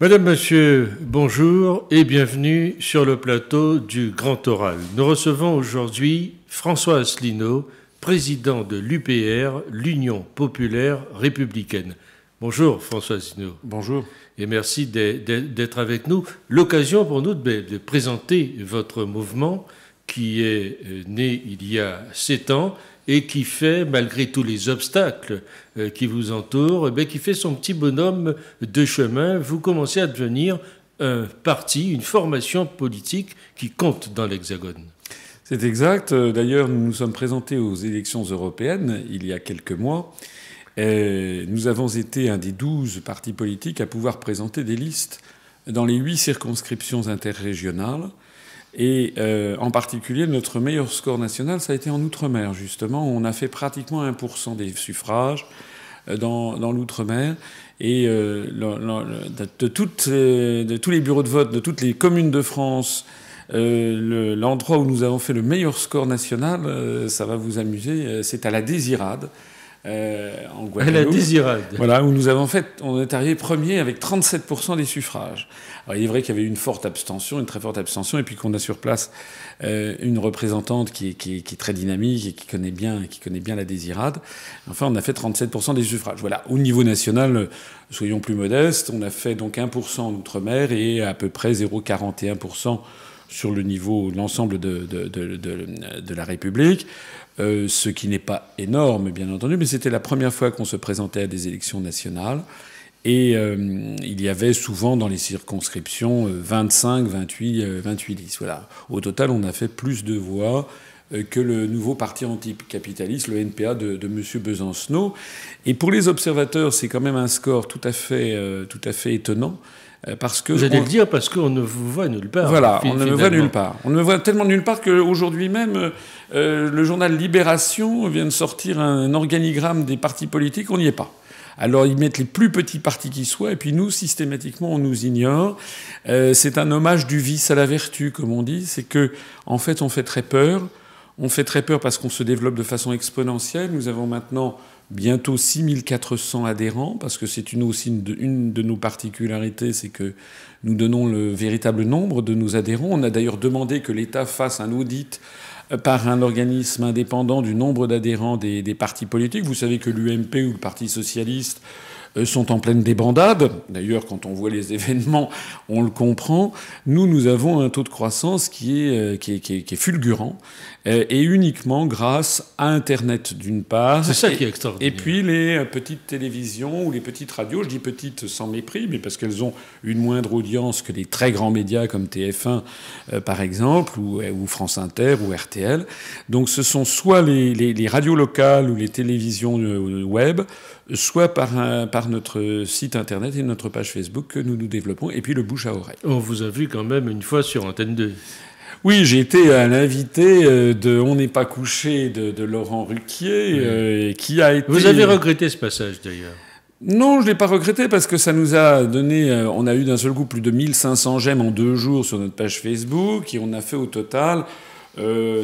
Madame, Monsieur, bonjour et bienvenue sur le plateau du Grand Oral. Nous recevons aujourd'hui François Asselineau, président de l'UPR, l'Union populaire républicaine. Bonjour François Asselineau. Bonjour. Et merci d'être avec nous. L'occasion pour nous de présenter votre mouvement qui est né il y a 7 ans et qui fait, malgré tous les obstacles qui vous entourent, qui fait son petit bonhomme de chemin. Vous commencez à devenir un parti, une formation politique qui compte dans l'Hexagone. C'est exact. D'ailleurs, nous nous sommes présentés aux élections européennes il y a quelques mois. Nous avons été un des 12 partis politiques à pouvoir présenter des listes dans les 8 circonscriptions interrégionales. Et en particulier, notre meilleur score national, ça a été en Outre-mer, justement. On a fait pratiquement 1% des suffrages dans l'Outre-mer. Et de tous les bureaux de vote, de toutes les communes de France, l'endroit où nous avons fait le meilleur score national, ça va vous amuser, c'est à la Désirade. En Guadeloupe. La Désirade. Voilà, où on est arrivé premier avec 37% des suffrages. Alors, il est vrai qu'il y avait une forte abstention, une très forte abstention, et puis qu'on a sur place une représentante qui est très dynamique et qui connaît bien la Désirade. Enfin, on a fait 37% des suffrages. Voilà. Au niveau national, soyons plus modestes, on a fait donc 1% en Outre-mer et à peu près 0,41% sur le niveau, l'ensemble de la République. Ce qui n'est pas énorme, bien entendu, mais c'était la première fois qu'on se présentait à des élections nationales. Et il y avait souvent dans les circonscriptions 25, 28 listes. Voilà. Au total, on a fait plus de voix que le nouveau parti anticapitaliste, le NPA de M. Besancenot. Et pour les observateurs, c'est quand même un score tout à fait étonnant. Parce que vous allez le dire parce qu'on ne vous voit nulle part. Voilà, on ne me voit nulle part. On ne me voit tellement nulle part qu'aujourd'hui même, le journal Libération vient de sortir un organigramme des partis politiques, on n'y est pas. Alors ils mettent les plus petits partis qui soient, et puis nous, systématiquement, on nous ignore. C'est un hommage du vice à la vertu, comme on dit. C'est que, en fait, on fait très peur. On fait très peur parce qu'on se développe de façon exponentielle. Nous avons maintenant bientôt 6400 adhérents, parce que c'est une de nos particularités, c'est que nous donnons le véritable nombre de nos adhérents. On a d'ailleurs demandé que l'État fasse un audit par un organisme indépendant du nombre d'adhérents des partis politiques. Vous savez que l'UMP ou le Parti socialiste sont en pleine débandade. D'ailleurs, quand on voit les événements, on le comprend. Nous avons un taux de croissance qui est fulgurant, et uniquement grâce à Internet, d'une part. C'est ça qui est extraordinaire. Et puis les petites télévisions ou les petites radios, je dis petites sans mépris, mais parce qu'elles ont une moindre audience que les très grands médias comme TF1, par exemple, ou France Inter, ou RTL. Donc ce sont soit les radios locales ou les télévisions web, soit par notre site internet et notre page Facebook que nous développons, et puis le bouche à oreille. On vous a vu quand même une fois sur Antenne 2. Oui, j'ai été à l'invité de On n'est pas couché de Laurent Ruquier, qui a été... Vous avez regretté ce passage d'ailleurs? Non, je ne l'ai pas regretté parce que ça nous a donné... on a eu d'un seul coup plus de 1500 j'aime en 2 jours sur notre page Facebook, et on a fait au total...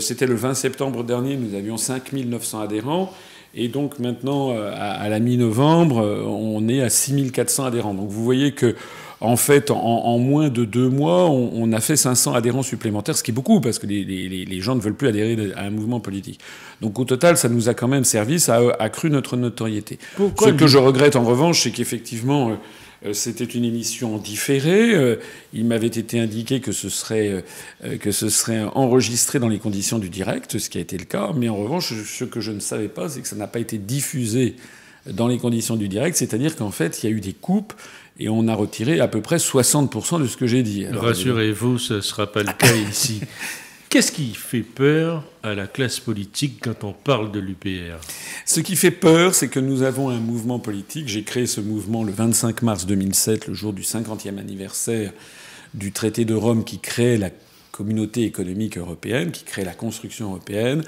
c'était le 20 septembre dernier, nous avions 5900 adhérents. Et donc maintenant, à la mi-novembre, on est à 6400 adhérents. Donc vous voyez que, en fait, en moins de 2 mois, on a fait 500 adhérents supplémentaires, ce qui est beaucoup, parce que les gens ne veulent plus adhérer à un mouvement politique. Donc au total, ça nous a quand même servi, ça a accru notre notoriété. Ce que je regrette en revanche, c'est qu'effectivement... c'était une émission différée. Il m'avait été indiqué que ce serait enregistré dans les conditions du direct, ce qui a été le cas. Mais en revanche, ce que je ne savais pas, c'est que ça n'a pas été diffusé dans les conditions du direct. C'est-à-dire qu'en fait, il y a eu des coupes et on a retiré à peu près 60% de ce que j'ai dit. Rassurez-vous, ce ne sera pas le cas ici. Qu'est-ce qui fait peur à la classe politique quand on parle de l'UPR? Ce qui fait peur, c'est que nous avons un mouvement politique. J'ai créé ce mouvement le 25 mars 2007, le jour du 50e anniversaire du traité de Rome qui crée la communauté économique européenne, qui crée la construction européenne.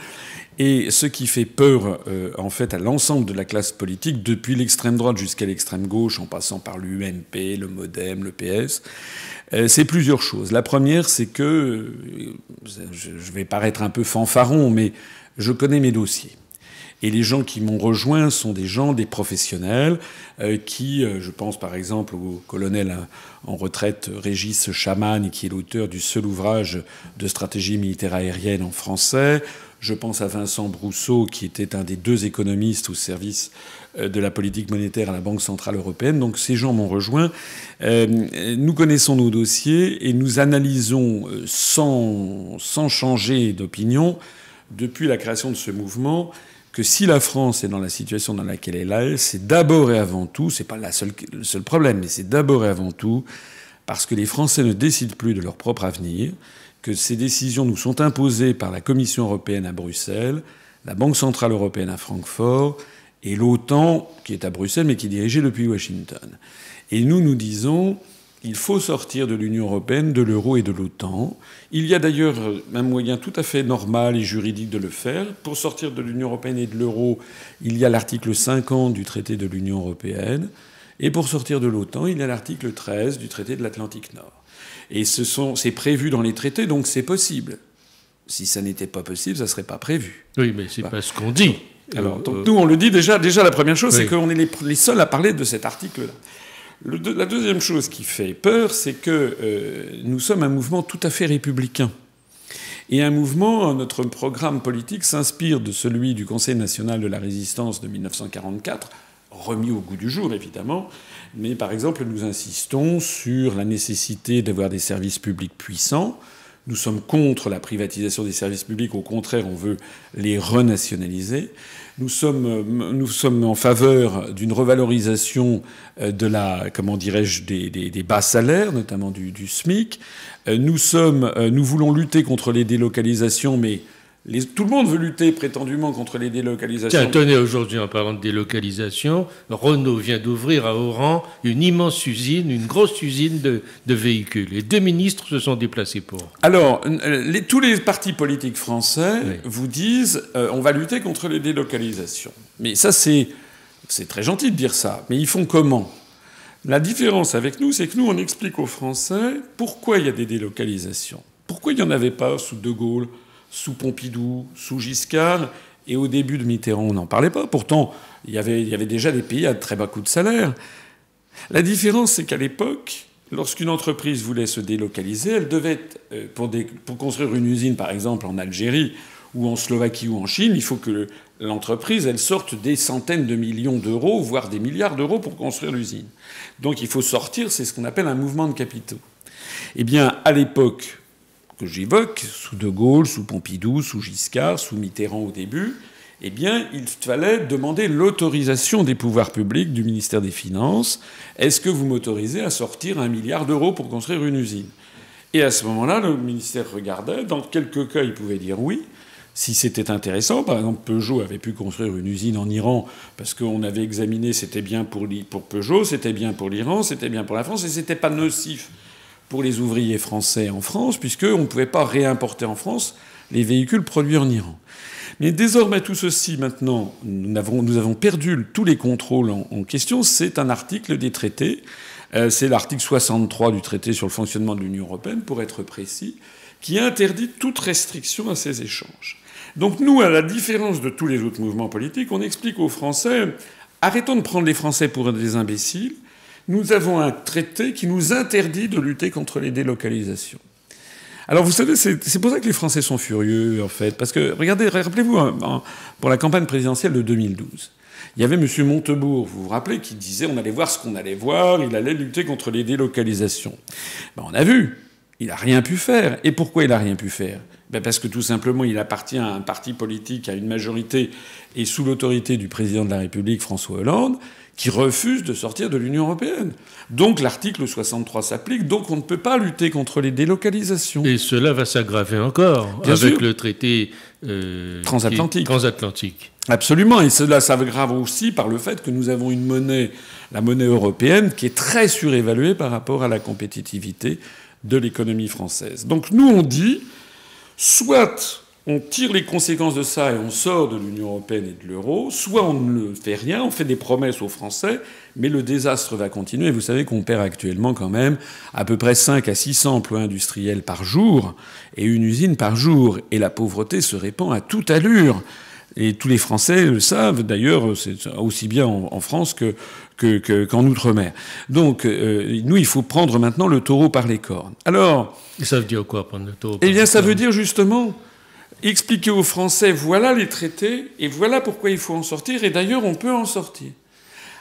Et ce qui fait peur, en fait, à l'ensemble de la classe politique, depuis l'extrême droite jusqu'à l'extrême gauche, en passant par l'UMP, le MoDem, le PS, c'est plusieurs choses. La première, c'est que, je vais paraître un peu fanfaron, mais je connais mes dossiers. Et les gens qui m'ont rejoint sont des gens, des professionnels, qui, je pense par exemple au colonel en retraite Régis Chaman, qui est l'auteur du seul ouvrage de stratégie militaire aérienne en français. Je pense à Vincent Brousseau, qui était un des 2 économistes au service de la politique monétaire à la Banque centrale européenne. Donc ces gens m'ont rejoint. Nous connaissons nos dossiers et nous analysons sans changer d'opinion, depuis la création de ce mouvement, que si la France est dans la situation dans laquelle elle est, c'est d'abord et avant tout, c'est pas le seul problème, mais c'est d'abord et avant tout parce que les Français ne décident plus de leur propre avenir, que ces décisions nous sont imposées par la Commission européenne à Bruxelles, la Banque centrale européenne à Francfort et l'OTAN qui est à Bruxelles mais qui est dirigée depuis Washington. Et nous disons il faut sortir de l'Union européenne, de l'euro et de l'OTAN. Il y a d'ailleurs un moyen tout à fait normal et juridique de le faire. Pour sortir de l'Union européenne et de l'euro, il y a l'article 50 du traité de l'Union européenne. Et pour sortir de l'OTAN, il y a l'article 13 du traité de l'Atlantique Nord. Et c'est prévu dans les traités, donc c'est possible. Si ça n'était pas possible, ça ne serait pas prévu. Oui, mais c'est pas ce qu'on dit. Alors, donc nous, on le dit déjà la première chose, c'est qu'on est les seuls à parler de cet article-là. La deuxième chose qui fait peur, c'est que nous sommes un mouvement tout à fait républicain. Et un mouvement, notre programme politique s'inspire de celui du Conseil national de la résistance de 1944, remis au goût du jour, évidemment. Mais par exemple, nous insistons sur la nécessité d'avoir des services publics puissants. Nous sommes contre la privatisation des services publics. Au contraire, on veut les renationaliser. Nous sommes en faveur d'une revalorisation de des bas salaires, notamment du SMIC. Nous voulons lutter contre les délocalisations, mais tout le monde veut lutter prétendument contre les délocalisations. Tiens, tenez, aujourd'hui, en parlant de délocalisation, Renault vient d'ouvrir à Oran une immense usine, une grosse usine de véhicules. Les 2 ministres se sont déplacés pour. Alors, tous les partis politiques français vous disent on va lutter contre les délocalisations. Mais ça, c'est très gentil de dire ça. Mais ils font comment ? La différence avec nous, c'est que nous, on explique aux Français pourquoi il y a des délocalisations. Pourquoi il n'y en avait pas sous De Gaulle, sous Pompidou, sous Giscard, et au début de Mitterrand, on n'en parlait pas. Pourtant, il y avait déjà des pays à très bas coût de salaire. La différence, c'est qu'à l'époque, lorsqu'une entreprise voulait se délocaliser, elle devait, pour construire une usine, par exemple, en Algérie, ou en Slovaquie, ou en Chine, il faut que l'entreprise, elle sorte des centaines de millions d'euros, voire des milliards d'euros pour construire l'usine. Donc il faut sortir, c'est ce qu'on appelle un mouvement de capitaux. Eh bien, à l'époque que j'évoque, sous De Gaulle, sous Pompidou, sous Giscard, sous Mitterrand au début, eh bien, il fallait demander l'autorisation des pouvoirs publics, du ministère des Finances. Est-ce que vous m'autorisez à sortir 1 milliard d'euros pour construire une usine ? Et à ce moment-là, le ministère regardait. Dans quelques cas, il pouvait dire oui, si c'était intéressant. Par exemple, Peugeot avait pu construire une usine en Iran parce qu'on avait examiné, c'était bien pour Peugeot, c'était bien pour l'Iran, c'était bien pour la France, et c'était pas nocif pour les ouvriers français en France, puisqu'on ne pouvait pas réimporter en France les véhicules produits en Iran. Mais désormais, tout ceci, maintenant, nous avons perdu tous les contrôles en question. C'est un article des traités. C'est l'article 63 du traité sur le fonctionnement de l'Union européenne, pour être précis, qui interdit toute restriction à ces échanges. Donc nous, à la différence de tous les autres mouvements politiques, on explique aux Français, arrêtons de prendre les Français pour des imbéciles. Nous avons un traité qui nous interdit de lutter contre les délocalisations. Alors vous savez, c'est pour ça que les Français sont furieux, en fait. Parce que, regardez, rappelez-vous, pour la campagne présidentielle de 2012, il y avait M. Montebourg, vous vous rappelez, qui disait on allait voir ce qu'on allait voir, il allait lutter contre les délocalisations. Ben, on a vu, il n'a rien pu faire. Et pourquoi il n'a rien pu faire ? Ben parce que tout simplement, il appartient à un parti politique, à une majorité, et sous l'autorité du président de la République, François Hollande, qui refuse de sortir de l'Union européenne. Donc l'article 63 s'applique, donc on ne peut pas lutter contre les délocalisations. Et cela va s'aggraver encore Bien avec sûr. le traité transatlantique. Absolument, et cela s'aggrave aussi par le fait que nous avons une monnaie, la monnaie européenne, qui est très surévaluée par rapport à la compétitivité de l'économie française. Donc nous on dit, soit on tire les conséquences de ça et on sort de l'Union européenne et de l'euro, soit on ne fait rien, on fait des promesses aux Français, mais le désastre va continuer. Et vous savez qu'on perd actuellement quand même à peu près 5 à 600 emplois industriels par jour et une usine par jour. Et la pauvreté se répand à toute allure. Et tous les Français le savent, d'ailleurs, c'est aussi bien en France qu'en Outre-mer. Donc, nous, il faut prendre maintenant le taureau par les cornes. Alors... Et ça veut dire quoi, prendre le taureau par les cornes ? Eh bien, ça veut dire, justement, expliquer aux Français, voilà les traités, et voilà pourquoi il faut en sortir, et d'ailleurs, on peut en sortir.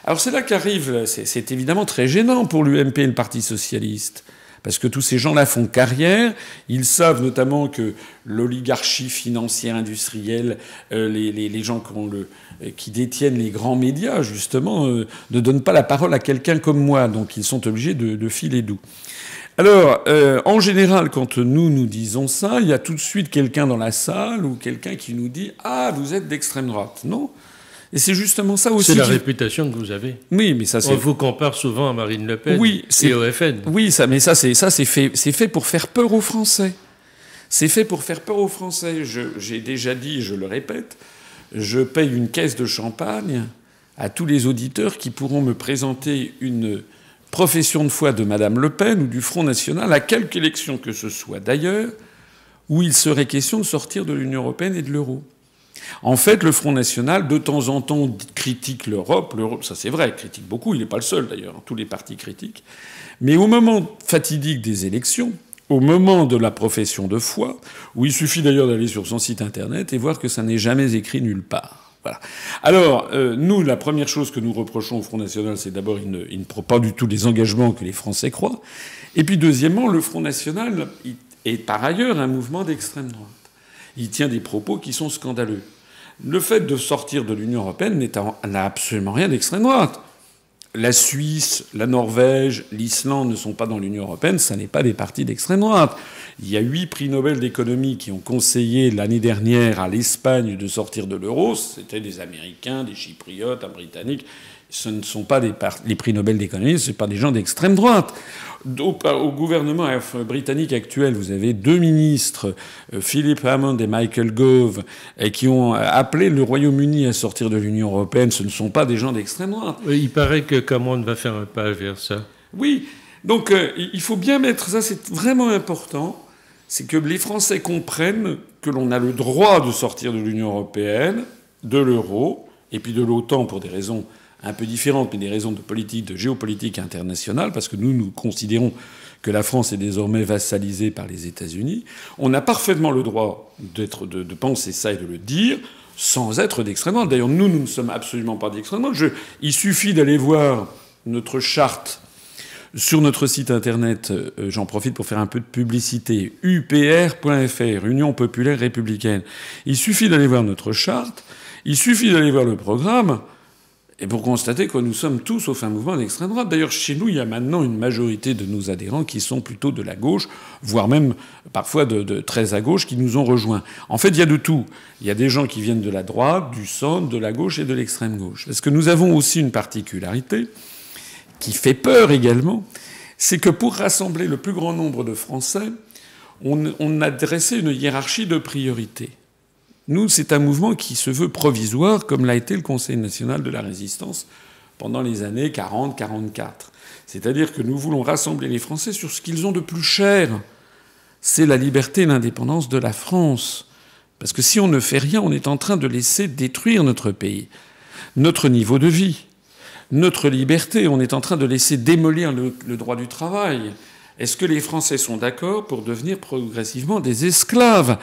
Alors, c'est là qu'arrive... C'est évidemment très gênant pour l'UMP et le Parti socialiste. Parce que tous ces gens-là font carrière. Ils savent notamment que l'oligarchie financière industrielle, les gens qui détiennent les grands médias, justement, ne donnent pas la parole à quelqu'un comme moi. Donc ils sont obligés de filer doux. Alors, en général, quand nous disons ça, il y a tout de suite quelqu'un dans la salle ou quelqu'un qui nous dit « Ah, vous êtes d'extrême droite ». Non. Et c'est justement ça aussi. C'est la réputation que vous avez. Oui, mais ça c'est. On vous compare souvent à Marine Le Pen et au FN. Oui, c'est fait pour faire peur aux Français. C'est fait pour faire peur aux Français. J'ai déjà dit, je le répète, je paye une caisse de champagne à tous les auditeurs qui pourront me présenter une profession de foi de Madame Le Pen ou du Front National à quelque élection que ce soit d'ailleurs, où il serait question de sortir de l'Union européenne et de l'euro. En fait, le Front National, de temps en temps, critique l'Europe. L'Europe, ça c'est vrai, critique beaucoup. Il n'est pas le seul d'ailleurs. Tous les partis critiquent. Mais au moment fatidique des élections, au moment de la profession de foi, où il suffit d'ailleurs d'aller sur son site internet et voir que ça n'est jamais écrit nulle part. Voilà. Alors, nous, la première chose que nous reprochons au Front National, c'est d'abord il ne prend pas du tout les engagements que les Français croient. Et puis, deuxièmement, le Front National est par ailleurs un mouvement d'extrême droite. Il tient des propos qui sont scandaleux. Le fait de sortir de l'Union européenne n'a absolument rien d'extrême droite. La Suisse, la Norvège, l'Islande ne sont pas dans l'Union européenne, ça n'est pas des partis d'extrême droite. Il y a 8 prix Nobel d'économie qui ont conseillé l'année dernière à l'Espagne de sortir de l'euro. C'était des Américains, des Chypriotes, un Britannique. Ce ne sont pas les prix Nobel d'économie, ce ne sont pas des gens d'extrême droite. Au gouvernement britannique actuel, vous avez 2 ministres, Philip Hammond et Michael Gove, qui ont appelé le Royaume-Uni à sortir de l'Union européenne. Ce ne sont pas des gens d'extrême droite. Il paraît que Cameron va faire un pas vers ça. Oui. Donc il faut bien mettre ça, c'est vraiment important, c'est que les Français comprennent que l'on a le droit de sortir de l'Union européenne, de l'euro, et puis de l'OTAN pour des raisons un peu différentes, mais des raisons de politique, de géopolitique internationale, parce que nous considérons que la France est désormais vassalisée par les États-Unis. On a parfaitement le droit de penser ça et de le dire sans être d'extrême droite. D'ailleurs, nous ne sommes absolument pas d'extrême droite. Il suffit d'aller voir notre charte sur notre site internet. J'en profite pour faire un peu de publicité. UPR.fr, Union Populaire Républicaine. Il suffit d'aller voir notre charte. Il suffit d'aller voir le programme. Et pour constater que nous sommes tous au fin mouvement d'extrême droite. D'ailleurs, chez nous, il y a maintenant une majorité de nos adhérents qui sont plutôt de la gauche, voire même parfois de très à gauche, qui nous ont rejoints. En fait, il y a de tout. Il y a des gens qui viennent de la droite, du centre, de la gauche et de l'extrême gauche. Parce que nous avons aussi une particularité qui fait peur également, c'est que pour rassembler le plus grand nombre de Français, on a dressé une hiérarchie de priorités. Nous, c'est un mouvement qui se veut provisoire, comme l'a été le Conseil national de la résistance pendant les années 40-44. C'est-à-dire que nous voulons rassembler les Français sur ce qu'ils ont de plus cher. C'est la liberté et l'indépendance de la France. Parce que si on ne fait rien, on est en train de laisser détruire notre pays, notre niveau de vie, notre liberté. On est en train de laisser démolir le droit du travail. Est-ce que les Français sont d'accord pour devenir progressivement des esclaves ?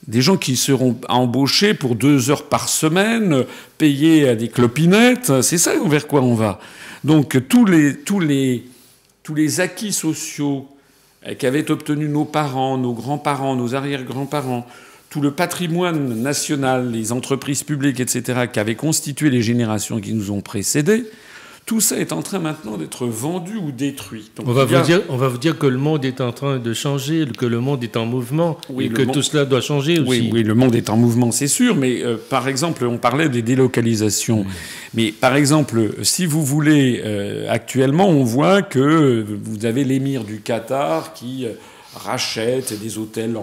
Des gens qui seront embauchés pour 2 heures par semaine, payés à des clopinettes, c'est ça vers quoi on va. Donc tous les acquis sociaux qu'avaient obtenus nos parents, nos grands-parents, nos arrière-grands-parents, tout le patrimoine national, les entreprises publiques, etc., qu'avaient constitué les générations qui nous ont précédés, tout ça est en train maintenant d'être vendu ou détruit. Donc, on va vous dire que le monde est en train de changer, que le monde est en mouvement, et que tout cela doit changer aussi. Oui, le monde est en mouvement, c'est sûr, mais par exemple, on parlait des délocalisations. Mmh. Mais par exemple, si vous voulez, actuellement, on voit que vous avez l'émir du Qatar qui rachète des hôtels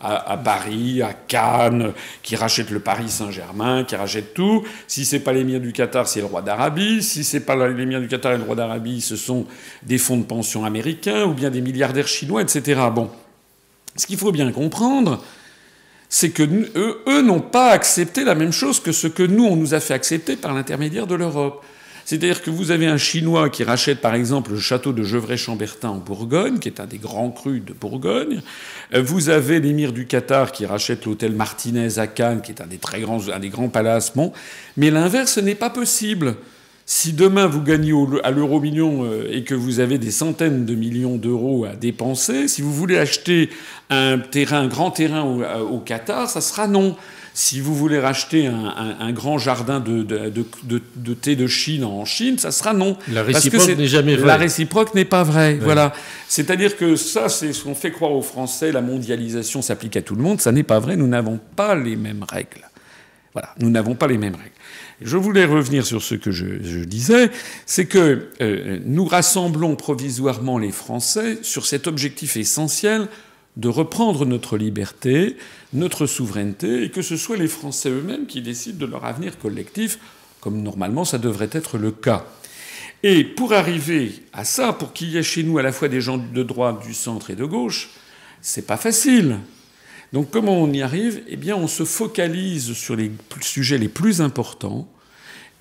à Paris, à Cannes, qui rachète le Paris Saint-Germain, qui rachète tout. Si c'est pas l'émir du Qatar, c'est le roi d'Arabie. Si c'est pas l'émir du Qatar et le roi d'Arabie, ce sont des fonds de pension américains ou bien des milliardaires chinois, etc. Bon. Ce qu'il faut bien comprendre, c'est que eux n'ont pas accepté la même chose que ce que nous, on nous a fait accepter par l'intermédiaire de l'Europe. C'est-à-dire que vous avez un Chinois qui rachète, par exemple, le château de Gevrey-Chambertin en Bourgogne, qui est un des grands crus de Bourgogne. Vous avez l'émir du Qatar qui rachète l'hôtel Martinez à Cannes, qui est un des grands palaces. Bon. Mais l'inverse n'est pas possible. Si demain vous gagnez à l'euro-million et que vous avez des centaines de millions d'euros à dépenser, si vous voulez acheter un grand terrain au Qatar, ça sera non. Si vous voulez racheter un grand jardin de thé de Chine en Chine, ça sera non. La réciproque n'est jamais vraie. La réciproque n'est pas vraie. Ouais. Voilà. C'est-à-dire que ça, c'est ce qu'on fait croire aux Français. La mondialisation s'applique à tout le monde. Ça n'est pas vrai. Nous n'avons pas les mêmes règles. Voilà. Nous n'avons pas les mêmes règles. Je voulais revenir sur ce que je disais, c'est que nous rassemblons provisoirement les Français sur cet objectif essentiel de reprendre notre liberté, notre souveraineté, et que ce soit les Français eux-mêmes qui décident de leur avenir collectif, comme normalement ça devrait être le cas. Et pour arriver à ça, pour qu'il y ait chez nous à la fois des gens de droite, du centre et de gauche, c'est pas facile. Donc comment on y arrive ? Eh bien, on se focalise sur les sujets les plus importants,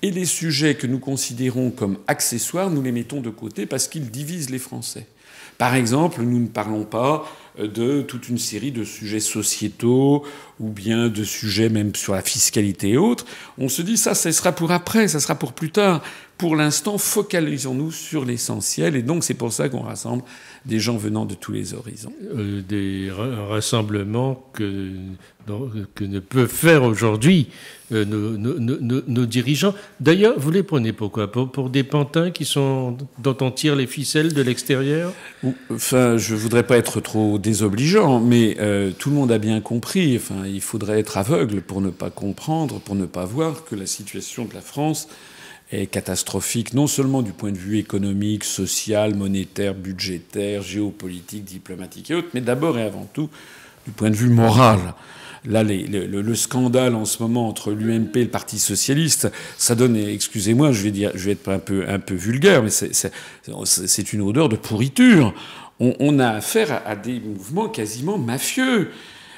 et les sujets que nous considérons comme accessoires, nous les mettons de côté parce qu'ils divisent les Français. Par exemple, nous ne parlons pas de toute une série de sujets sociétaux ou bien de sujets même sur la fiscalité et autres. On se dit ça sera pour après, ça sera pour plus tard. Pour l'instant, focalisons-nous sur l'essentiel. Et donc, c'est pour ça qu'on rassemble des gens venant de tous les horizons. Des rassemblements que ne peuvent faire aujourd'hui nos dirigeants. D'ailleurs, vous les prenez pourquoi ? Pour des pantins dont on tire les ficelles de l'extérieur ? Enfin, je voudrais pas être trop désobligeant, mais tout le monde a bien compris. Enfin, il faudrait être aveugle pour ne pas comprendre, pour ne pas voir que la situation de la France est catastrophique, non seulement du point de vue économique, social, monétaire, budgétaire, géopolitique, diplomatique et autres, mais d'abord et avant tout du point de vue moral. Là, le scandale en ce moment entre l'UMP et le Parti socialiste, ça donne, excusez-moi, je vais être un peu vulgaire, mais c'est une odeur de pourriture. On a affaire à des mouvements quasiment mafieux.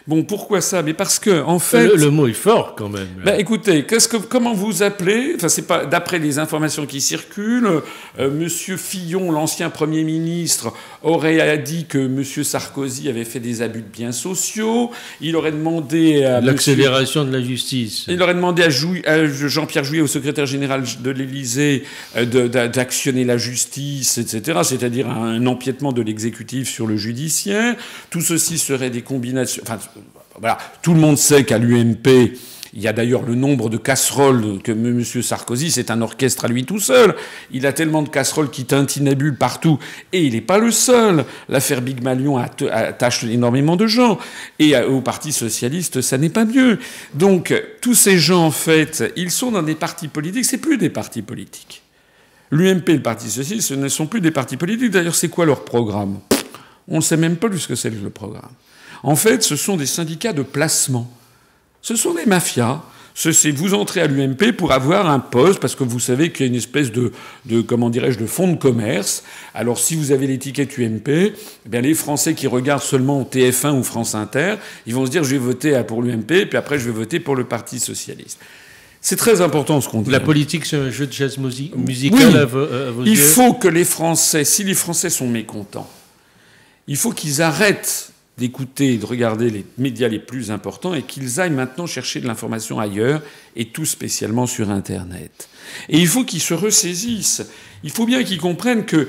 Bon, pourquoi ça ? Mais parce que, en fait... Le mot est fort, quand même. Ben, écoutez, comment vous appelez ? Enfin, c'est pas... D'après les informations qui circulent, Monsieur Fillon, l'ancien Premier ministre, aurait dit que Monsieur Sarkozy avait fait des abus de biens sociaux. Il aurait demandé à... L'accélération de la justice. Il aurait demandé à Jean-Pierre Jouyet, au secrétaire général de l'Élysée, d'actionner la justice, etc., c'est-à-dire un empiètement de l'exécutif sur le judiciaire. Tout ceci serait des combinations... Enfin, voilà. Tout le monde sait qu'à l'UMP, il y a d'ailleurs le nombre de casseroles que M. Sarkozy, c'est un orchestre à lui tout seul. Il a tellement de casseroles qui tintinabulent partout. Et il n'est pas le seul. L'affaire Big Malion attache énormément de gens. Et au Parti socialiste, ça n'est pas mieux. Donc, tous ces gens, en fait, ils sont dans des partis politiques. C'est plus des partis politiques. L'UMP et le Parti socialiste, ce ne sont plus des partis politiques. D'ailleurs, c'est quoi leur programme ? On ne sait même pas ce que c'est le programme. En fait, ce sont des syndicats de placement. Ce sont des mafias. Vous entrez à l'UMP pour avoir un poste, parce que vous savez qu'il y a une espèce de fonds de commerce. Alors, si vous avez l'étiquette UMP, eh bien, les Français qui regardent seulement TF1 ou France Inter, ils vont se dire, je vais voter pour l'UMP, puis après, je vais voter pour le Parti socialiste. C'est très important ce qu'on dit. La politique, c'est un jeu de jazz musical oui. à vos yeux. Il faut que les Français, si les Français sont mécontents, il faut qu'ils arrêtent d'écouter et de regarder les médias les plus importants et qu'ils aillent maintenant chercher de l'information ailleurs, et tout spécialement sur Internet. Et il faut qu'ils se ressaisissent. Il faut bien qu'ils comprennent qu'il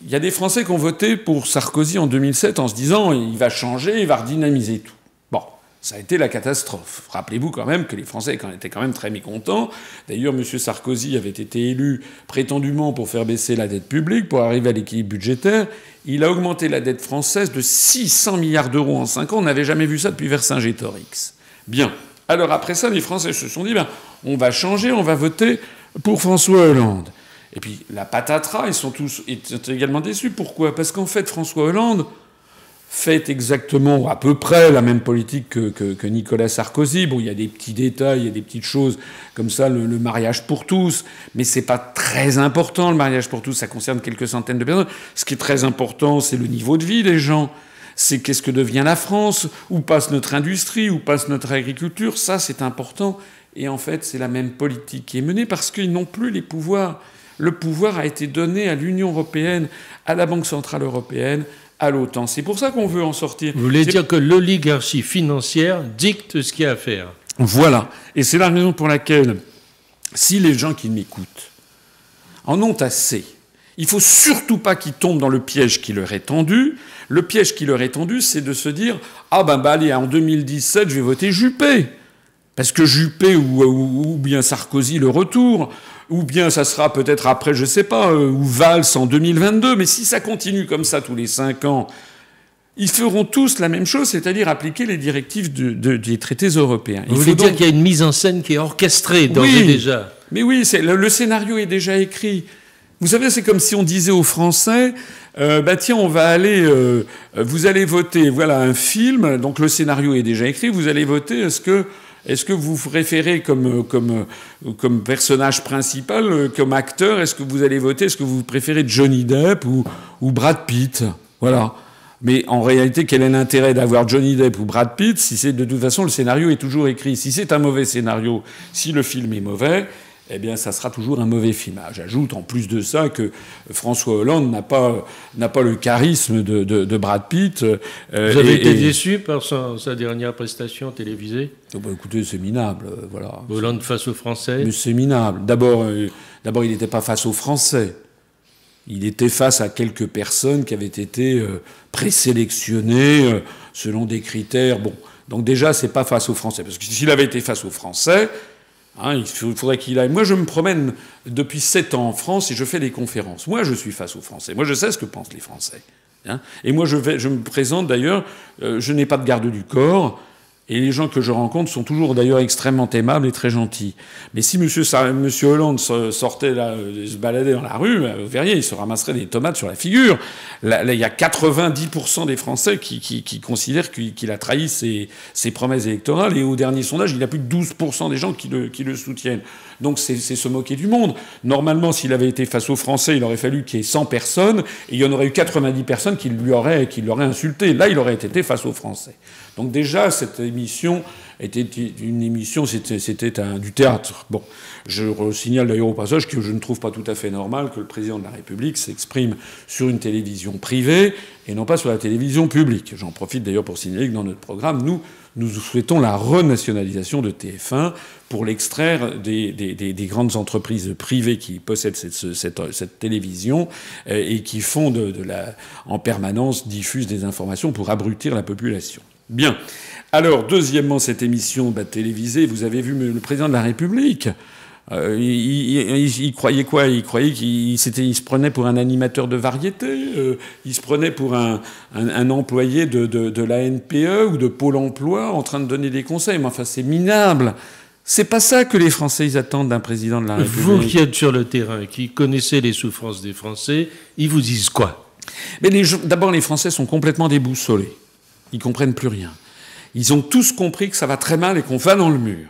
y a des Français qui ont voté pour Sarkozy en 2007 en se disant « il va changer, il va redynamiser tout ». Bon, ça a été la catastrophe. Rappelez-vous quand même que les Français étaient quand même très mécontents. D'ailleurs, M. Sarkozy avait été élu prétendument pour faire baisser la dette publique, pour arriver à l'équilibre budgétaire. Il a augmenté la dette française de 600 milliards d'euros en 5 ans. On n'avait jamais vu ça depuis Vercingétorix. Bien. Alors après ça, les Français se sont dit, on va changer, on va voter pour François Hollande. Et puis la patatras, ils sont également déçus. Pourquoi ? Parce qu'en fait, François Hollande fait exactement à peu près la même politique que Nicolas Sarkozy. Bon, il y a des petits détails, il y a des petites choses comme ça, le mariage pour tous, mais c'est pas très important, le mariage pour tous, ça concerne quelques centaines de personnes. Ce qui est très important, c'est le niveau de vie des gens. C'est qu'est-ce que devient la France, où passe notre industrie, où passe notre agriculture. Ça, c'est important. Et en fait, c'est la même politique qui est menée parce qu'ils n'ont plus les pouvoirs. Le pouvoir a été donné à l'Union européenne, à la Banque centrale européenne, à l'OTAN. C'est pour ça qu'on veut en sortir. Vous voulez dire que l'oligarchie financière dicte ce qu'il y a à faire? Voilà. Et c'est la raison pour laquelle, si les gens qui m'écoutent en ont assez, il faut surtout pas qu'ils tombent dans le piège qui leur est tendu. Le piège qui leur est tendu, c'est de se dire « Ah allez, en 2017, je vais voter Juppé. Parce que Juppé ou bien Sarkozy le retour, ou bien ça sera peut-être après, je sais pas, ou Valls en 2022. Mais si ça continue comme ça tous les 5 ans, ils feront tous la même chose, c'est-à-dire appliquer les directives des traités européens. Vous voulez dire qu'il y a une mise en scène qui est orchestrée d'ores et déjà? Mais oui, le scénario est déjà écrit. Vous savez, c'est comme si on disait aux Français, tiens, on va aller, vous allez voter, voilà un film, donc le scénario est déjà écrit, vous allez voter, est-ce que vous préférez comme personnage principal, comme acteur, est-ce que vous allez voter, est-ce que vous préférez Johnny Depp ou Brad Pitt? Voilà. Mais en réalité, quel est l'intérêt d'avoir Johnny Depp ou Brad Pitt si c'est de toute façon le scénario est toujours écrit? Si c'est un mauvais scénario, si le film est mauvais, eh bien, ça sera toujours un mauvais film. J'ajoute en plus de ça que François Hollande n'a pas le charisme de Brad Pitt. Vous avez été déçu par sa dernière prestation télévisée? Écoutez, c'est minable, voilà. Hollande face aux Français? Mais c'est minable. D'abord, il n'était pas face aux Français. Il était face à quelques personnes qui avaient été présélectionnées selon des critères. Bon, donc déjà, c'est pas face aux Français, parce que s'il avait été face aux Français. Il faudrait qu'il aille. Moi, je me promène depuis 7 ans en France et je fais des conférences. Moi, je suis face aux Français. Moi, je sais ce que pensent les Français. Et moi, je me présente d'ailleurs. Je n'ai pas de garde du corps. Et les gens que je rencontre sont toujours d'ailleurs extrêmement aimables et très gentils. Mais si monsieur Hollande sortait là, se baladait dans la rue, vous verriez, il se ramasserait des tomates sur la figure. Là, il y a 90% des Français qui considèrent qu'il a trahi ses promesses électorales. Et au dernier sondage, il y a plus de 12% des gens qui le soutiennent. Donc c'est se moquer du monde. Normalement, s'il avait été face aux Français, il aurait fallu qu'il y ait 100 personnes, et il y en aurait eu 90 personnes qui l'auraient insulté. Là, il aurait été face aux Français. Donc déjà, cette émission était une émission, c'était du théâtre. Bon, je signale d'ailleurs au passage que je ne trouve pas tout à fait normal que le président de la République s'exprime sur une télévision privée et non pas sur la télévision publique. J'en profite d'ailleurs pour signaler que dans notre programme, nous souhaitons la renationalisation de TF1 pour l'extraire des grandes entreprises privées qui possèdent cette télévision et qui font en permanence diffusent des informations pour abrutir la population. Bien. Alors, deuxièmement, cette émission télévisée, vous avez vu le président de la République. Il croyait quoi? Il croyait qu'il se prenait pour un animateur de variété. Il se prenait pour un employé de la NPE ou de Pôle emploi en train de donner des conseils. Mais enfin, c'est minable. C'est pas ça que les Français ils attendent d'un président de la République. Vous qui êtes sur le terrain, qui connaissez les souffrances des Français, ils vous disent quoi? Mais d'abord, les Français sont complètement déboussolés. Ils comprennent plus rien. Ils ont tous compris que ça va très mal et qu'on va dans le mur.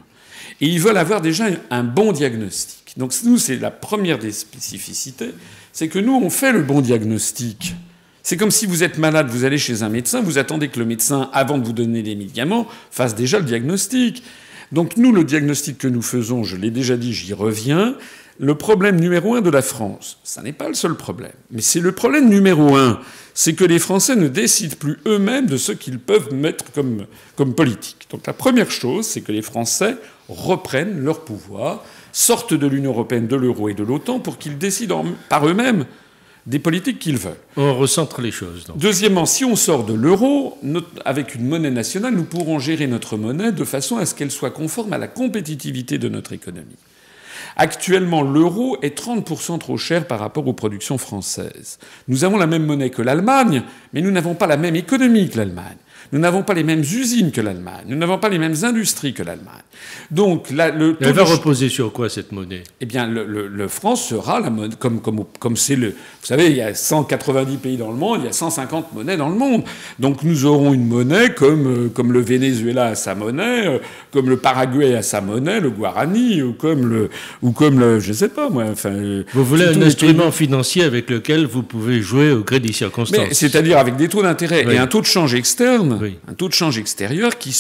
Et ils veulent avoir déjà un bon diagnostic. Donc nous, c'est la première des spécificités, c'est que nous, on fait le bon diagnostic. C'est comme si vous êtes malade, vous allez chez un médecin, vous attendez que le médecin, avant de vous donner des médicaments, fasse déjà le diagnostic. Donc nous, le diagnostic que nous faisons, je l'ai déjà dit, j'y reviens, le problème numéro 1 de la France, ça n'est pas le seul problème, mais c'est le problème numéro 1, c'est que les Français ne décident plus eux-mêmes de ce qu'ils peuvent mettre comme politique. Donc la première chose, c'est que les Français reprennent leur pouvoir, sortent de l'Union européenne, de l'euro et de l'OTAN pour qu'ils décident par eux-mêmes des politiques qu'ils veulent. On recentre les choses. Donc. Deuxièmement, si on sort de l'euro, avec une monnaie nationale, nous pourrons gérer notre monnaie de façon à ce qu'elle soit conforme à la compétitivité de notre économie. Actuellement, l'euro est 30% trop cher par rapport aux productions françaises. Nous avons la même monnaie que l'Allemagne, mais nous n'avons pas la même économie que l'Allemagne. Nous n'avons pas les mêmes usines que l'Allemagne. Nous n'avons pas les mêmes industries que l'Allemagne. Donc, le taux elle va reposer sur quoi, cette monnaie? Eh bien, le franc sera la monnaie, comme c'est le... Vous savez, il y a 190 pays dans le monde, il y a 150 monnaies dans le monde. Donc, nous aurons une monnaie comme le Venezuela a sa monnaie, comme le Paraguay a sa monnaie, le Guarani, ou comme le je sais pas, moi, enfin... Vous voulez un instrument financier avec lequel vous pouvez jouer au crédit circonstance. Mais c'est-à-dire avec des taux d'intérêt oui. et un taux de change externe, oui. un taux de change extérieur qui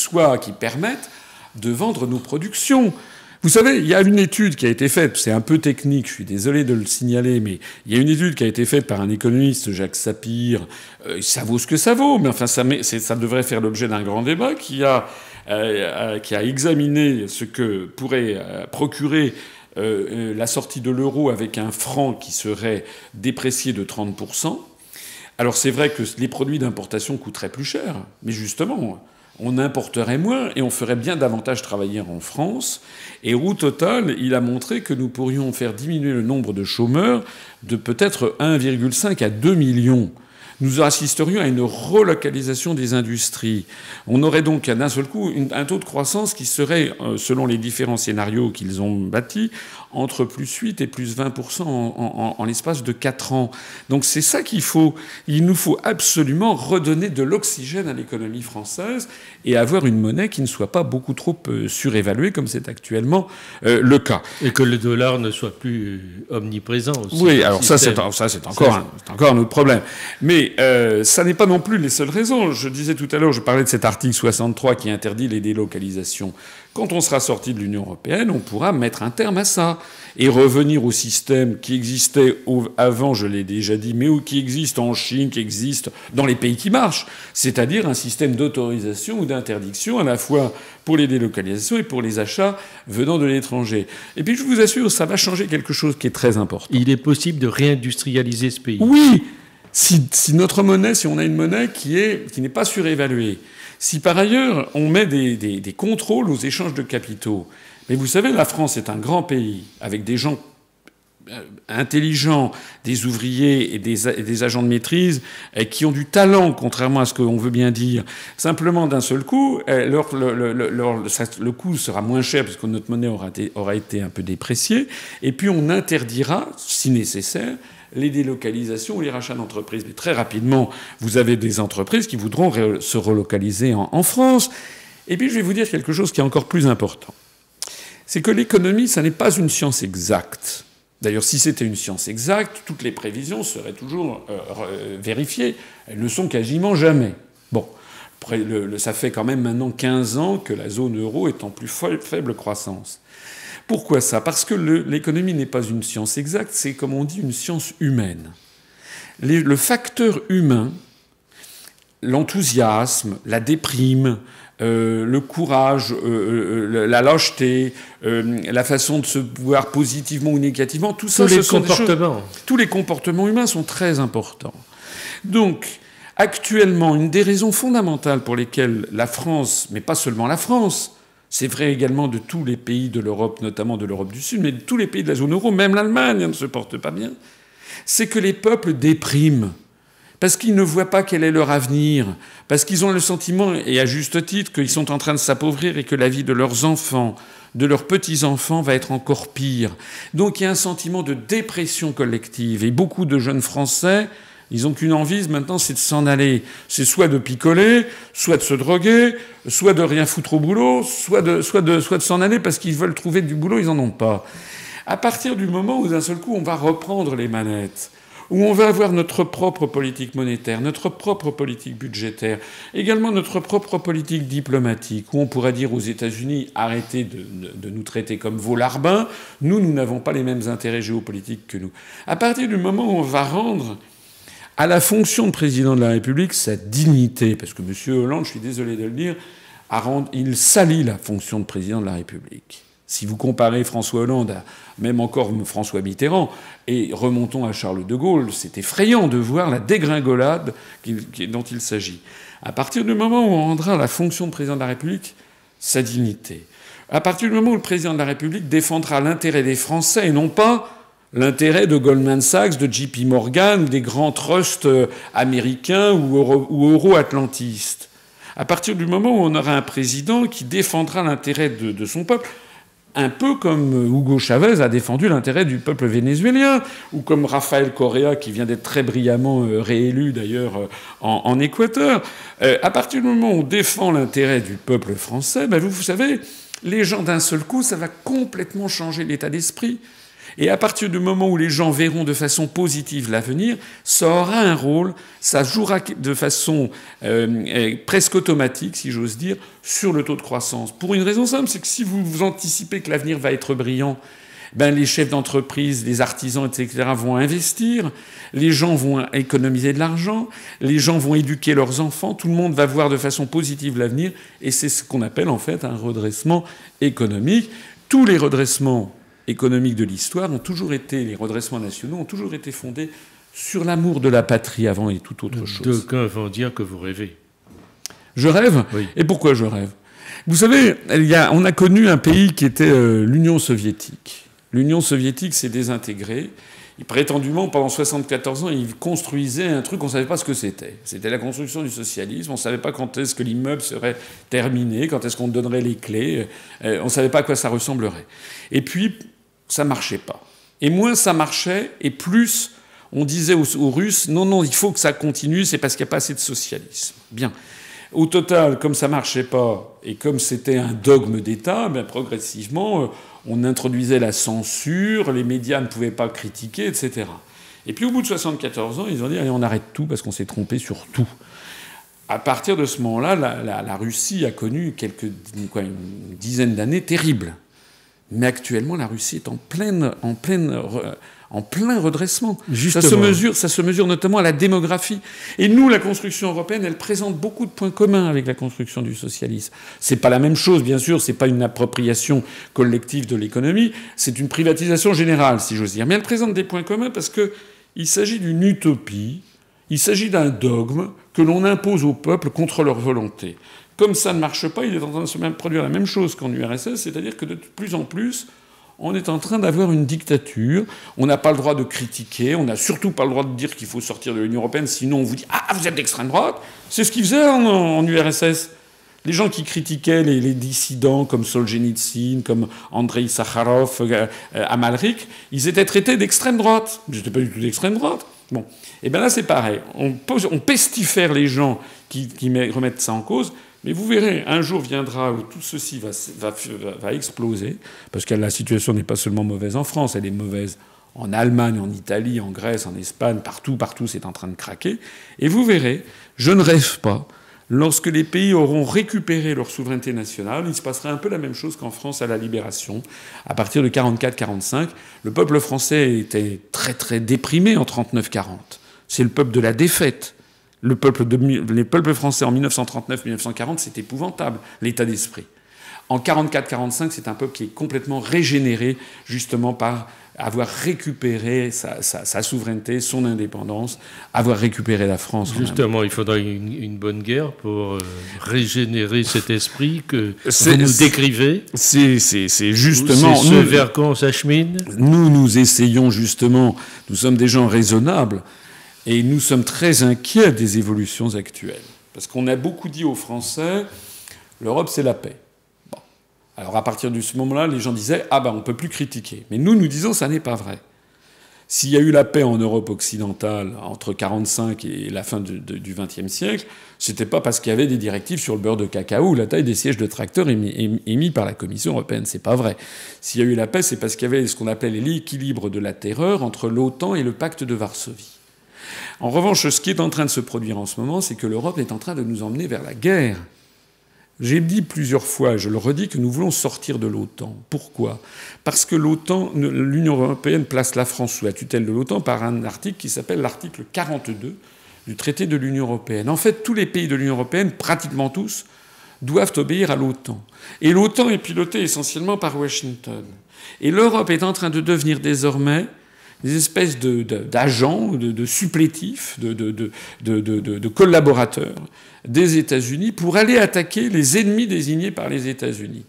permette de vendre nos productions. Vous savez, il y a une étude qui a été faite, c'est un peu technique, je suis désolé de le signaler, mais il y a une étude qui a été faite par un économiste, Jacques Sapir, ça vaut ce que ça vaut, mais enfin ça devrait faire l'objet d'un grand débat, qui a examiné ce que pourrait procurer la sortie de l'euro avec un franc qui serait déprécié de 30%. Alors c'est vrai que les produits d'importation coûteraient plus cher, mais justement, on importerait moins et on ferait bien davantage travailler en France. Et au total, il a montré que nous pourrions faire diminuer le nombre de chômeurs de peut-être 1,5 à 2 millions. Nous assisterions à une relocalisation des industries. On aurait donc d'un seul coup un taux de croissance qui serait, selon les différents scénarios qu'ils ont bâtis, entre plus 8 et plus 20% en l'espace de 4 ans. Donc c'est ça qu'il faut. Il nous faut absolument redonner de l'oxygène à l'économie française et avoir une monnaie qui ne soit pas beaucoup trop surévaluée comme c'est actuellement le cas. Et que le dollar ne soit plus omniprésent aussi. Oui, alors ça c'est encore un autre problème. Mais ça n'est pas non plus les seules raisons. Je disais tout à l'heure, je parlais de cet article 63 qui interdit les délocalisations. Quand on sera sorti de l'Union européenne, on pourra mettre un terme à ça et revenir au système qui existait avant, je l'ai déjà dit, mais qui existe en Chine, qui existe dans les pays qui marchent, c'est-à-dire un système d'autorisation ou d'interdiction à la fois pour les délocalisations et pour les achats venant de l'étranger. Et puis je vous assure, ça va changer quelque chose qui est très important. Il est possible de réindustrialiser ce pays. Oui, si notre monnaie, si on a une monnaie qui n'est pas surévaluée, si par ailleurs on met des contrôles aux échanges de capitaux. Mais vous savez, la France est un grand pays avec des gens intelligents, des ouvriers et des agents de maîtrise qui ont du talent, contrairement à ce qu'on veut bien dire. Simplement, d'un seul coup, le coût sera moins cher parce que notre monnaie aura été un peu dépréciée. Et puis on interdira, si nécessaire, les délocalisations ou les rachats d'entreprises. Mais très rapidement, vous avez des entreprises qui voudront se relocaliser en France. Et puis je vais vous dire quelque chose qui est encore plus important. C'est que l'économie, ça n'est pas une science exacte. D'ailleurs, si c'était une science exacte, toutes les prévisions seraient toujours vérifiées. Elles ne le sont quasiment jamais. Bon, ça fait quand même maintenant 15 ans que la zone euro est en plus faible croissance. Pourquoi ça ? Parce que l'économie n'est pas une science exacte, c'est, comme on dit, une science humaine. Le facteur humain, l'enthousiasme, la déprime, le courage, la lâcheté, la façon de se voir positivement ou négativement, tout ça, ce sont des choses... Tous les comportements humains sont très importants. Donc, actuellement, une des raisons fondamentales pour lesquelles la France, mais pas seulement la France, c'est vrai également de tous les pays de l'Europe, notamment de l'Europe du Sud, mais de tous les pays de la zone euro, même l'Allemagne ne se porte pas bien, c'est que les peuples dépriment. Parce qu'ils ne voient pas quel est leur avenir, parce qu'ils ont le sentiment, et à juste titre, qu'ils sont en train de s'appauvrir et que la vie de leurs enfants, de leurs petits-enfants va être encore pire. Donc il y a un sentiment de dépression collective. Et beaucoup de jeunes Français, ils n'ont qu'une envie maintenant, c'est de s'en aller. C'est soit de picoler, soit de se droguer, soit de rien foutre au boulot, soit de s'en aller parce qu'ils veulent trouver du boulot, ils n'en ont pas. À partir du moment où d'un seul coup on va reprendre les manettes, où on va avoir notre propre politique monétaire, notre propre politique budgétaire, également notre propre politique diplomatique, où on pourrait dire aux États-Unis « arrêtez de nous traiter comme vos larbins, nous n'avons pas les mêmes intérêts géopolitiques que nous ». À partir du moment où on va rendre à la fonction de président de la République sa dignité, parce que M. Hollande, je suis désolé de le dire, il salit la fonction de président de la République. Si vous comparez François Hollande à même encore François Mitterrand, et remontons à Charles de Gaulle, c'est effrayant de voir la dégringolade dont il s'agit. À partir du moment où on rendra à la fonction de président de la République sa dignité, à partir du moment où le président de la République défendra l'intérêt des Français et non pas l'intérêt de Goldman Sachs, de JP Morgan, des grands trusts américains ou euro-atlantistes, à partir du moment où on aura un président qui défendra l'intérêt de son peuple, un peu comme Hugo Chavez a défendu l'intérêt du peuple vénézuélien, ou comme Rafael Correa, qui vient d'être très brillamment réélu d'ailleurs en Équateur. À partir du moment où on défend l'intérêt du peuple français, ben vous savez, les gens d'un seul coup, ça va complètement changer l'état d'esprit. Et à partir du moment où les gens verront de façon positive l'avenir, ça aura un rôle, ça jouera de façon presque automatique, si j'ose dire, sur le taux de croissance. Pour une raison simple, c'est que si vous anticipez que l'avenir va être brillant, ben les chefs d'entreprise, les artisans, etc. vont investir, les gens vont économiser de l'argent, les gens vont éduquer leurs enfants, tout le monde va voir de façon positive l'avenir, et c'est ce qu'on appelle en fait un redressement économique. Tous les redressements économiques de l'histoire ont toujours été, les redressements nationaux ont toujours été fondés sur l'amour de la patrie avant et toute autre chose. D'aucuns vont dire que vous rêvez. Je rêve ? Oui. Et pourquoi je rêve ? Vous savez, on a connu un pays qui était l'Union soviétique. L'Union soviétique s'est désintégrée. Et prétendument, pendant 74 ans, ils construisaient un truc, on ne savait pas ce que c'était. C'était la construction du socialisme. On ne savait pas quand est-ce que l'immeuble serait terminé, quand est-ce qu'on donnerait les clés. On ne savait pas à quoi ça ressemblerait. Et puis, ça marchait pas. Et moins ça marchait, et plus on disait aux Russes, non, il faut que ça continue, c'est parce qu'il n'y a pas assez de socialisme. Bien. Au total, comme ça marchait pas, et comme c'était un dogme d'État, ben progressivement, on introduisait la censure, les médias ne pouvaient pas critiquer, etc. Et puis au bout de 74 ans, ils ont dit, allez, on arrête tout, parce qu'on s'est trompé sur tout. À partir de ce moment-là, la Russie a connu une dizaine d'années terribles. Mais actuellement, la Russie est en plein redressement. Ça se mesure notamment à la démographie. Et nous, la construction européenne, elle présente beaucoup de points communs avec la construction du socialisme. C'est pas la même chose, bien sûr, c'est pas une appropriation collective de l'économie, c'est une privatisation générale, si j'ose dire. Mais elle présente des points communs parce que il s'agit d'une utopie, il s'agit d'un dogme que l'on impose au peuple contre leur volonté. Comme ça ne marche pas, il est en train de se produire la même chose qu'en URSS, c'est-à-dire que de plus en plus, on est en train d'avoir une dictature. On n'a pas le droit de critiquer, on n'a surtout pas le droit de dire qu'il faut sortir de l'Union européenne, sinon on vous dit « Ah, vous êtes d'extrême droite !» C'est ce qu'ils faisaient en URSS. Les gens qui critiquaient les dissidents comme Solzhenitsyn, comme Andrei Sakharov, Amalrik, ils étaient traités d'extrême droite. Ils n'étaient pas du tout d'extrême droite. Bon. Et bien là, c'est pareil. On pestifère les gens qui remettent ça en cause. Mais vous verrez, un jour viendra où tout ceci va exploser, parce que la situation n'est pas seulement mauvaise en France, elle est mauvaise en Allemagne, en Italie, en Grèce, en Espagne, partout c'est en train de craquer. Et vous verrez, je ne rêve pas, lorsque les pays auront récupéré leur souveraineté nationale, il se passera un peu la même chose qu'en France à la Libération. À partir de 44-45, le peuple français était très très déprimé en 39-40. C'est le peuple de la défaite. Les peuples français en 1939-1940, c'est épouvantable, l'état d'esprit. En 44-45, c'est un peuple qui est complètement régénéré, justement par avoir récupéré sa souveraineté, son indépendance, avoir récupéré la France. Justement, il faudra une bonne guerre pour régénérer cet esprit que vous nous décrivez. C'est justement... C'est ce vers quoi on s'achemine. Nous essayons justement, nous sommes des gens raisonnables, et nous sommes très inquiets des évolutions actuelles. Parce qu'on a beaucoup dit aux Français, l'Europe, c'est la paix. Bon. Alors à partir de ce moment-là, les gens disaient, ah ben on ne peut plus critiquer. Mais nous disons, ça n'est pas vrai. S'il y a eu la paix en Europe occidentale entre 1945 et la fin du XXe siècle, c'était pas parce qu'il y avait des directives sur le beurre de cacao ou la taille des sièges de tracteurs émis par la Commission européenne. C'est pas vrai. S'il y a eu la paix, c'est parce qu'il y avait ce qu'on appelait l'équilibre de la terreur entre l'OTAN et le pacte de Varsovie. En revanche, ce qui est en train de se produire en ce moment, c'est que l'Europe est en train de nous emmener vers la guerre. J'ai dit plusieurs fois, je le redis, que nous voulons sortir de l'OTAN. Pourquoi ? Parce que l'Union européenne place la France sous la tutelle de l'OTAN par un article qui s'appelle l'article 42 du traité de l'Union européenne. En fait, tous les pays de l'Union européenne, pratiquement tous, doivent obéir à l'OTAN. Et l'OTAN est pilotée essentiellement par Washington. Et l'Europe est en train de devenir désormais des espèces d'agents, de supplétifs, de collaborateurs des États-Unis pour aller attaquer les ennemis désignés par les États-Unis.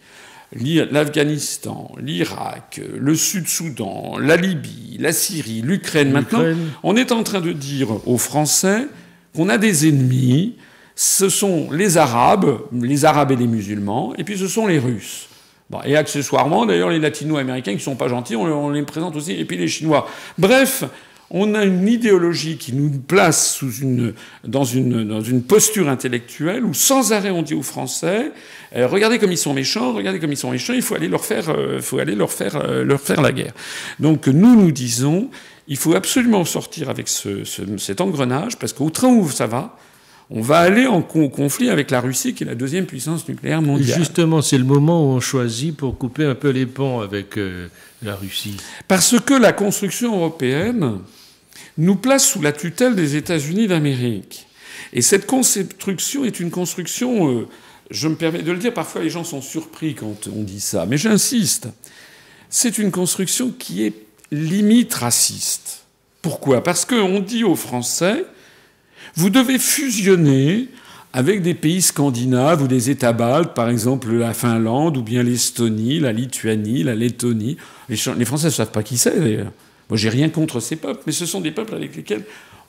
L'Afghanistan, l'Irak, le Sud-Soudan, la Libye, la Syrie, l'Ukraine. Maintenant, on est en train de dire aux Français qu'on a des ennemis. ce sont les Arabes et les musulmans, et puis ce sont les Russes. Bon, et accessoirement, d'ailleurs, les Latino-Américains qui sont pas gentils, on les présente aussi, et puis les Chinois. Bref, on a une idéologie qui nous place dans une posture intellectuelle où sans arrêt on dit aux Français regardez comme ils sont méchants, il faut aller leur faire la guerre. Donc nous disons il faut absolument sortir avec cet engrenage parce qu'au train où ça va, on va aller en conflit avec la Russie, qui est la deuxième puissance nucléaire mondiale. Justement, c'est le moment où on choisit pour couper un peu les ponts avec la Russie. Parce que la construction européenne nous place sous la tutelle des États-Unis d'Amérique. Et cette construction est une construction, je me permets de le dire, parfois les gens sont surpris quand on dit ça, mais j'insiste, c'est une construction qui est limite raciste. Pourquoi ? Parce qu'on dit aux Français, vous devez fusionner avec des pays scandinaves ou des États baltes, par exemple la Finlande, ou bien l'Estonie, la Lituanie, la Lettonie. Les Français ne savent pas qui c'est, d'ailleurs. Moi, j'ai rien contre ces peuples, mais ce sont des peuples avec lesquels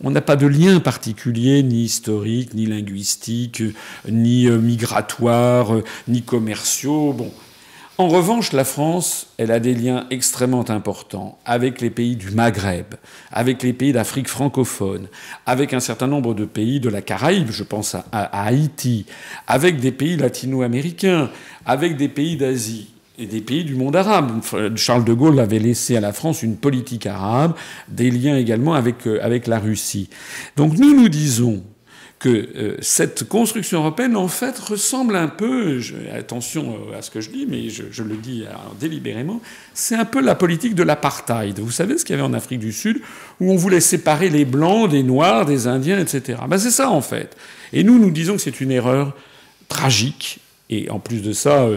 on n'a pas de lien particulier, ni historique, ni linguistique, ni migratoire, ni commerciaux. Bon. En revanche, la France, elle a des liens extrêmement importants avec les pays du Maghreb, avec les pays d'Afrique francophone, avec un certain nombre de pays de la Caraïbe, je pense à Haïti, avec des pays latino-américains, avec des pays d'Asie. Et des pays du monde arabe. Charles de Gaulle avait laissé à la France une politique arabe, des liens également avec la Russie. Donc nous disons que cette construction européenne, en fait, ressemble un peu, attention à ce que je dis, mais je le dis délibérément, c'est un peu la politique de l'apartheid. Vous savez ce qu'il y avait en Afrique du Sud, où on voulait séparer les Blancs des Noirs, des Indiens, etc. Ben c'est ça, en fait. Et nous disons que c'est une erreur tragique, et en plus de ça,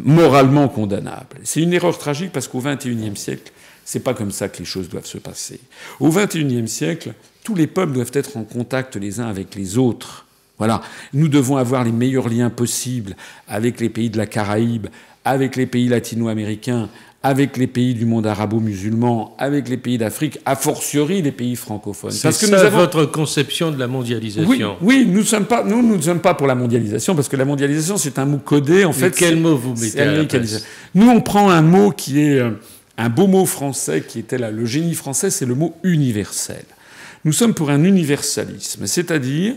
moralement condamnable. C'est une erreur tragique parce qu'au XXIe siècle, c'est pas comme ça que les choses doivent se passer. Au XXIe siècle, tous les peuples doivent être en contact les uns avec les autres. Voilà. Nous devons avoir les meilleurs liens possibles avec les pays de la Caraïbe, avec les pays latino-américains, avec les pays du monde arabo-musulman, avec les pays d'Afrique, a fortiori les pays francophones. C'est ça votre conception de la mondialisation. Oui, nous ne sommes pas pour la mondialisation, parce que la mondialisation, c'est un mot codé. En fait, quel mot vous mettez à la place ? Nous, on prend un mot qui est un beau mot français, qui était là, le génie français, c'est le mot universel. Nous sommes pour un universalisme, c'est-à-dire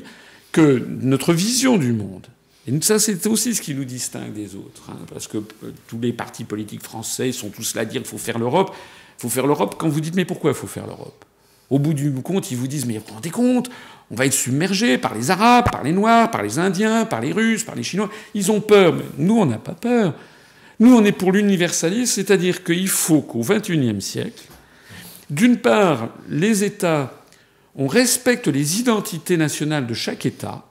que notre vision du monde, et ça, c'est aussi ce qui nous distingue des autres, hein, parce que tous les partis politiques français sont tous là à dire qu'il faut faire l'Europe. Il faut faire l'Europe. Quand vous dites mais pourquoi il faut faire l'Europe ? Au bout du compte, ils vous disent mais vous vous rendez compte ? On va être submergé par les Arabes, par les Noirs, par les Indiens, par les Russes, par les Chinois. Ils ont peur. Mais nous, on n'a pas peur. Nous, on est pour l'universalisme, c'est-à-dire qu'il faut qu'au XXIe siècle, d'une part, les États, on respecte les identités nationales de chaque État.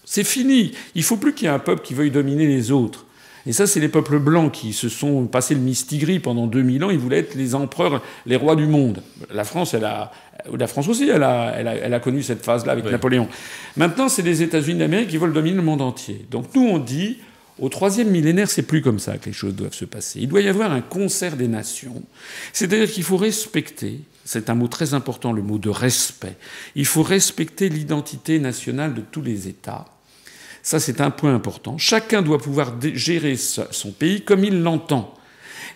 C'est fini. Il ne faut plus qu'il y ait un peuple qui veuille dominer les autres. Et ça, c'est les peuples blancs qui se sont passés le mistigris pendant 2000 ans. Ils voulaient être les empereurs, les rois du monde. La France aussi, elle a connu cette phase-là avec Napoléon. Maintenant, c'est les États-Unis d'Amérique qui veulent dominer le monde entier. Donc nous, on dit, au troisième millénaire, c'est plus comme ça que les choses doivent se passer. Il doit y avoir un concert des nations. C'est-à-dire qu'il faut respecter, c'est un mot très important, le mot de respect. Il faut respecter l'identité nationale de tous les États. Ça, c'est un point important. Chacun doit pouvoir gérer son pays comme il l'entend.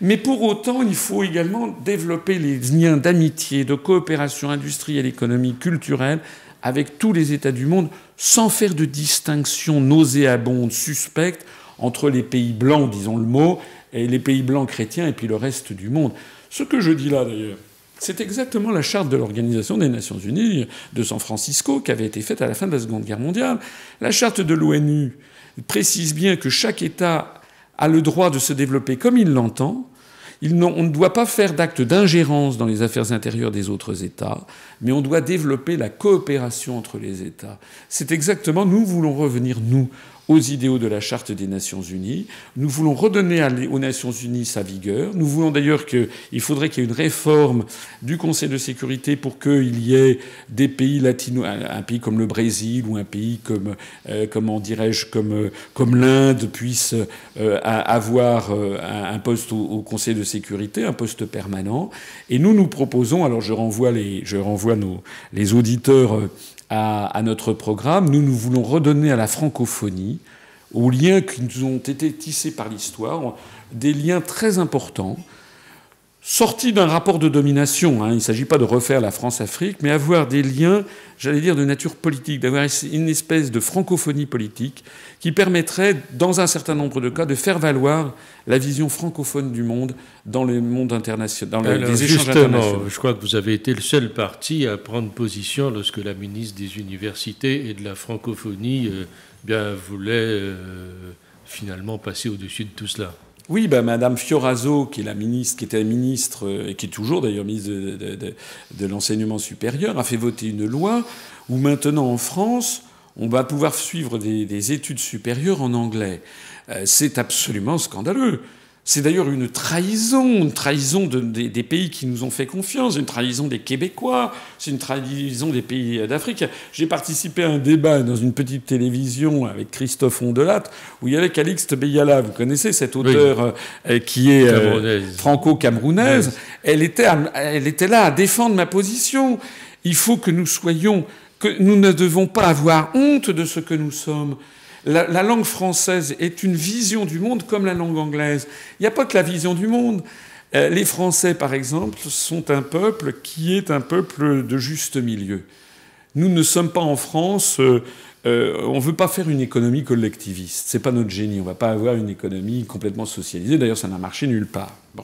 Mais pour autant, il faut également développer les liens d'amitié, de coopération industrielle, économique, culturelle avec tous les États du monde, sans faire de distinction nauséabonde, suspecte, entre les pays blancs, disons le mot, et les pays blancs chrétiens, et puis le reste du monde. Ce que je dis là, d'ailleurs, c'est exactement la charte de l'Organisation des Nations Unies de San Francisco qui avait été faite à la fin de la Seconde Guerre mondiale. La charte de l'ONU précise bien que chaque État a le droit de se développer comme il l'entend. On ne doit pas faire d'acte d'ingérence dans les affaires intérieures des autres États, mais on doit développer la coopération entre les États. C'est exactement, nous voulons revenir, nous, aux idéaux de la Charte des Nations Unies. Nous voulons redonner aux Nations Unies sa vigueur. Nous voulons d'ailleurs qu'il faudrait qu'il y ait une réforme du Conseil de sécurité pour qu'il y ait des pays latinos, un pays comme le Brésil ou un pays comme l'Inde puisse avoir un poste au Conseil de sécurité, un poste permanent. Et nous proposons, alors je renvoie les auditeurs à notre programme. Nous voulons redonner à la francophonie, aux liens qui nous ont été tissés par l'histoire, des liens très importants, sortis d'un rapport de domination. Il ne s'agit pas de refaire la France-Afrique, mais avoir des liens, j'allais dire, de nature politique, d'avoir une espèce de francophonie politique qui permettrait, dans un certain nombre de cas, de faire valoir la vision francophone du monde dans le monde international, dans les échanges internationaux. Je crois que vous avez été le seul parti à prendre position lorsque la ministre des Universités et de la francophonie voulait finalement passer au-dessus de tout cela. Oui, Madame Fioraso, qui était ministre, et qui est toujours d'ailleurs ministre de l'enseignement supérieur, a fait voter une loi où maintenant en France, on va pouvoir suivre des études supérieures en anglais. C'est absolument scandaleux. C'est d'ailleurs une trahison des pays qui nous ont fait confiance, une trahison des Québécois, c'est une trahison des pays d'Afrique. J'ai participé à un débat dans une petite télévision avec Christophe Ondelat, où il y avait Calixte Beyala, vous connaissez cette auteure qui est franco-camerounaise. Elle était là à défendre ma position. Il faut que nous ne devons pas avoir honte de ce que nous sommes. La langue française est une vision du monde comme la langue anglaise. Il n'y a pas que la vision du monde. Les Français, par exemple, sont un peuple qui est un peuple de juste milieu. Nous ne sommes pas en France... on ne veut pas faire une économie collectiviste. C'est pas notre génie. On ne va pas avoir une économie complètement socialisée. D'ailleurs, ça n'a marché nulle part. Bon.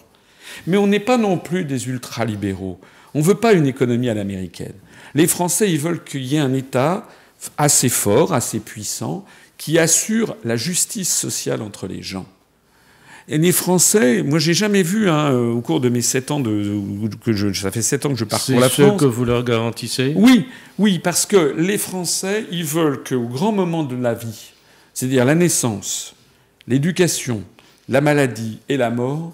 Mais on n'est pas non plus des ultralibéraux. On ne veut pas une économie à l'américaine. Les Français, ils veulent qu'il y ait un État assez fort, assez puissant, qui assure la justice sociale entre les gens. Et les Français, moi j'ai jamais vu, au cours de mes 7 ans, ça fait 7 ans que je parcours la France. C'est ce que vous leur garantissez ? Oui, parce que les Français, ils veulent qu'au grand moment de la vie, c'est-à-dire la naissance, l'éducation, la maladie et la mort,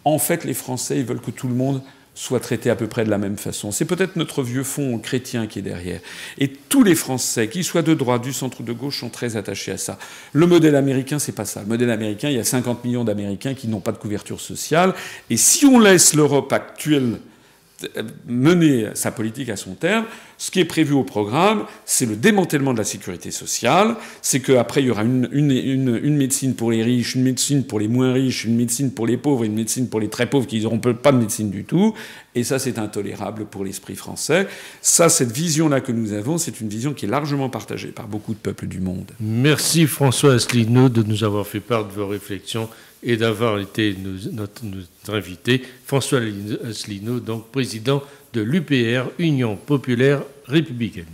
en fait les Français, ils veulent que tout le monde soit traité à peu près de la même façon. C'est peut-être notre vieux fond chrétien qui est derrière. Et tous les Français, qu'ils soient de droite, du centre ou de gauche, sont très attachés à ça. Le modèle américain, c'est pas ça. Le modèle américain, il y a 50 millions d'Américains qui n'ont pas de couverture sociale. Et si on laisse l'Europe actuelle mener sa politique à son terme, ce qui est prévu au programme, c'est le démantèlement de la sécurité sociale, c'est qu'après, il y aura une médecine pour les riches, une médecine pour les moins riches, une médecine pour les pauvres, une médecine pour les très pauvres qui n'auront pas de médecine du tout. Et ça, c'est intolérable pour l'esprit français. Ça, cette vision-là que nous avons, c'est une vision qui est largement partagée par beaucoup de peuples du monde. Merci François Asselineau de nous avoir fait part de vos réflexions et d'avoir été notre invité. François Asselineau, donc président de l'UPR, Union populaire républicaine.